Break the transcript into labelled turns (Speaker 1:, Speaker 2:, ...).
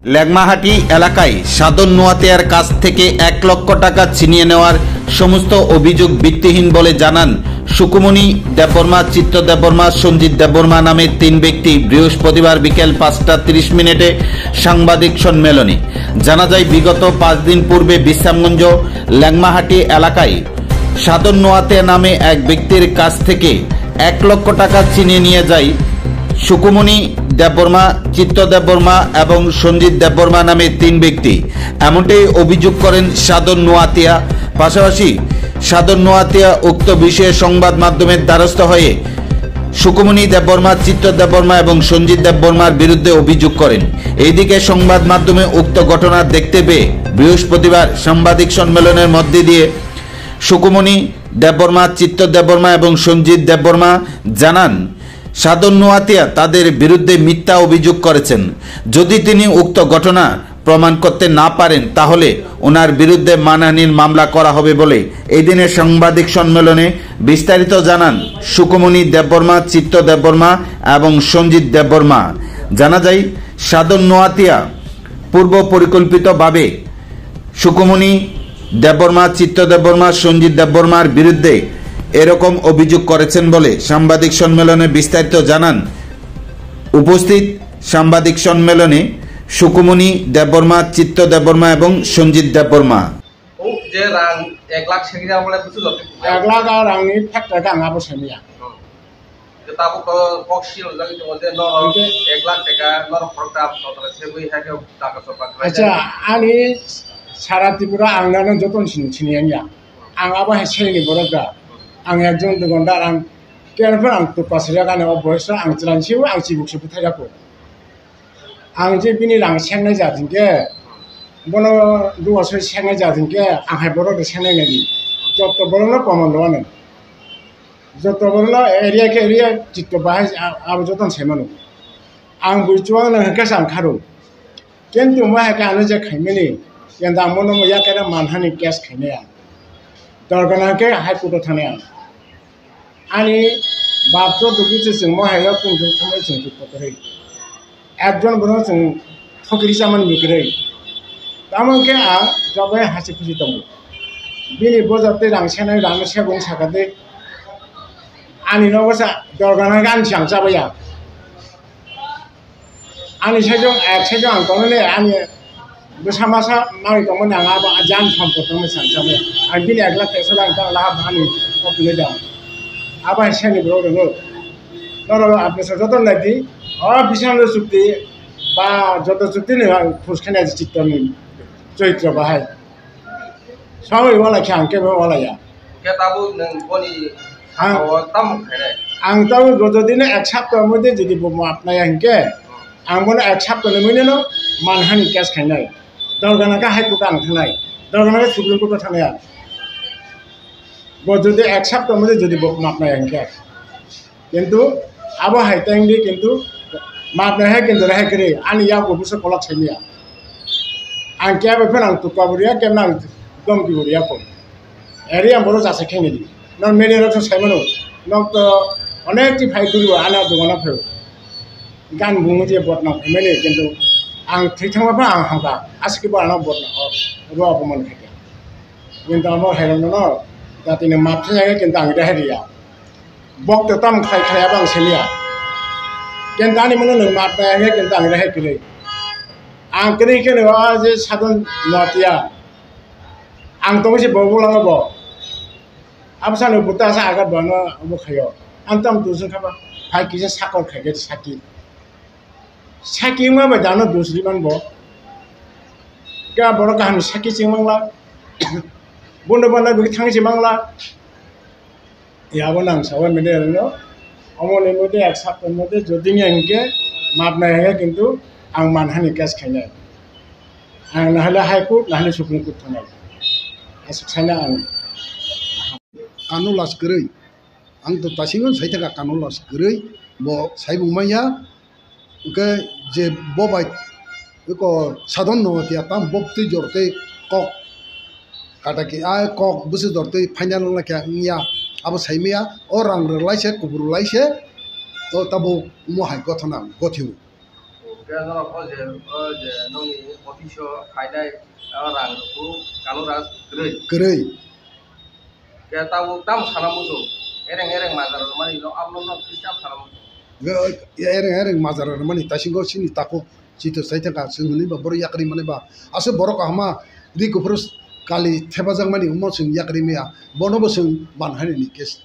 Speaker 1: ল্যাংমাহাটি এলাকায় সাধন নোয়াতিয়ার কাছ থেকে ১ লক্ষ টাকা ছিনিয়ে নেওয়ার সমস্ত অভিযোগ ভিত্তিহীন বলে জানান সুকুমনি দেববর্মা, চিত্ত দেববর্মা, সঞ্জিত দেববর্মা নামে ৩ ব্যক্তি বৃহস্পতিবার বিকেল ৫টা ৩০ সাংবাদিক সম্মেলনে। জানা যায়, বিগত ৫ দিন পূর্বে বিশ্রামগঞ্জ ল্যাংমাহাটি এলাকায় সাধন নোয়াতিয়া নামে এক ব্যক্তির কাছ থেকে ১ লক্ষ টাকা ছিনিয়ে নিয়ে যায় সুকুমনি দেববর্মা, চিত্ত দেববর্মা এবং সঞ্জিত দেববর্মা নামে ৩ ব্যক্তি। এমনটাই অভিযোগ করেন সাধন নোয়াতিয়া। পাশাপাশি সাধন নোয়াতিয়া উক্ত বিষয়ে সংবাদ মাধ্যমের দ্বারস্থ হয়ে সুকুমনি দেববর্মা, চিত্ত দেববর্মা এবং সঞ্জিত দেববর্মার বিরুদ্ধে অভিযোগ করেন। এইদিকে সংবাদ মাধ্যমে উক্ত ঘটনা দেখতে পেয়ে বৃহস্পতিবার সাংবাদিক সম্মেলনের মধ্যে দিয়ে সুকুমনি দেববর্মা, চিত্ত দেববর্মা এবং সঞ্জিত দেববর্মা জানান, সাধন নোয়াতিয়া তাদের বিরুদ্ধে মিথ্যা অভিযোগ করেছেন। যদি তিনি উক্ত ঘটনা প্রমাণ করতে না পারেন তাহলে ওনার বিরুদ্ধে মানহানির মামলা করা হবে বলে এই দিনের সাংবাদিক সম্মেলনে বিস্তারিত জানান সুকুমনি দেববর্মা, চিত্ত দেববর্মা এবং সঞ্জিত দেববর্মা। জানা যায়, সাধন নোয়াতিয়া পূর্ব পরিকল্পিতভাবে সুকুমনি দেববর্মা, চিত্ত দেববর্মা, সঞ্জিত দেববর্মার বিরুদ্ধে এরকম অভিযোগ করেছেন বলে সাংবাদিক সম্মেলনে বিস্তারিত জানান উপস্থিত সাংবাদিক সম্মেলনে সুকুমনি দেববর্মা, চিত্ত দেববর্মা এবং সঞ্জিত দেববর্মা।
Speaker 2: যে রাং 1 লাখ সেগি যাওয়া বলে কিছু লতে
Speaker 3: 1 লাখ আর রাংনি ফ্যাক্টর গাঙাবো সেমিয়া
Speaker 2: যে তাবো কক্সিল জানি তো বলতে 1 লাখ টাকা নর ফরটা আপনারা সেবই হাকে টাকা সরকার।
Speaker 3: আচ্ছা, আনি সারা ত্রিপুরা আংনানো যতন ছিনিয়া আঙাবো হেসেনি বড়গা आं একজন দোকানদার आं কেনফোর आं তো পাসরিয়া গানে অবশ্য आं ত্রানছিও आं চিবুকসে ফুথাইরাকো आं जे बिनि रां सेंनाय जादोंके बनो दुआसो सेंनाय जादोंके आंहाय बरो सेंनाय नायदि जत बरनो पमनदवानो जत बरनो एरिया के एरिया चित्त बाहाय आब जतन सेमनो आं बुजुआं नहके सांखारो किन्तु माय कानो जे खाइमेनि केनदा मनो मया केरा मानहानि केस खाइनाया दरगनाके हाइकोर्ट थानाया आनि बापतो दुगुचे जों माहाया कुंजों थानाय जों पकरै একজন বড় जों फकरी जामान मिग्रै तामंके आ जबे हासि खुसि दं बिनि बजाते रांसेनाय रानो सेगं सागादे आनि नबसा दरगाना गान सियां जाबाया आनि सेजों एक सेजों आं गने आनि बेसामासा मारि दंमोन आं आबा जान सम्पद दंमोन सियां जाबाया आं बिनि 1 लाख पेसो लां दा ला आनि पकलै दा आबा सेनि बरो दङो नरो आपने सजतन लादि बिसानो चुक्ति बा जत चुक्ति ने फुसखानाय चित्तनि चैत्र बाहाय सबै वाला ख्यांके वाला या
Speaker 2: के ताबो नों बनि आं तम खायनाय
Speaker 3: आं ताबो गजदिने एक सप्ताह मध्ये जदि आपनाय हंके आं बनो एक सप्ताह मने न मानहानि केस खायनाय दरगानाका हाइकोर्ट आं थानाय दरगानाका सुप्रीम कोर्ट थानाया गजदि एक सप्ताह मध्ये जदि आपनाय हंके किन्तु आबो हाइतांगि किन्तु मापना है किन्तु रहे करे आनि या को बुसे कोला छैमिया आं क्या बे फन आं तो काबुरिया के नां दम की बुरिया को एरिया बरो जासे खेनेदि न मेने रथ छैमनो न तो अनेक ति फाइ दुरबो आना दगना फयो गान बुङो जे बदना मेने किन्तु आं थैथांबा आं हांगा आसके बाना बदना रो अपमान खाके किन्तु आमो हेरन न जातिने मापथाया किन्तु आं देहरिया बक्त तम खाइ खाया बां सेमिया किन्तु आनि मनो नों मापनाया है किन्तु आं रहे करे आं करे के न जे साधन नतिया आं तो से बबुलाङो अब सानो बुतासा आगार बनो अब खायो आं तम दुसुन खाबा फाइ किसे साकर खाइगे साकी मा बा दानो दुसरि मान बो का बरो गाहाम साकी सिंमांला बन्द बन्द बि थांसि मांला याबो नां सावन मेदे न अमले मध्य एक सप्ताह मध्य जदि आंके मापना है किन्तु आं मानहानि केस खायनाय आं नाहले हाइकोर्ट नाहले सुप्रीम कोर्ट थानाय आसि खायना आं
Speaker 4: कानु लासगोरै आं तो तासिङो साइथाका कानु लासगोरै बो साइबुमाया के जे बबाय को साधन नतिया ताम बक्ति जरते कक काटाकी आ कक बुसे जरते फाइनाल लाखा निया अब साइमिया और रंग लाइसे कुबुर लाइसे तो तब महाय गथना गथिउ
Speaker 2: ke norok je nongni office haidai rang ku kanuras grei
Speaker 4: gरै
Speaker 2: ke tabu tam salamuso ereng mazar mani no amno no kristam salamuso
Speaker 4: ereng ereng mazar mani tasingo sini tako cito saitaka sungni ba boro yakri mani ba ase boro ka hama ri ko pros kali thebajang mani umo sung yakri mea bono bo sung banhani ni kes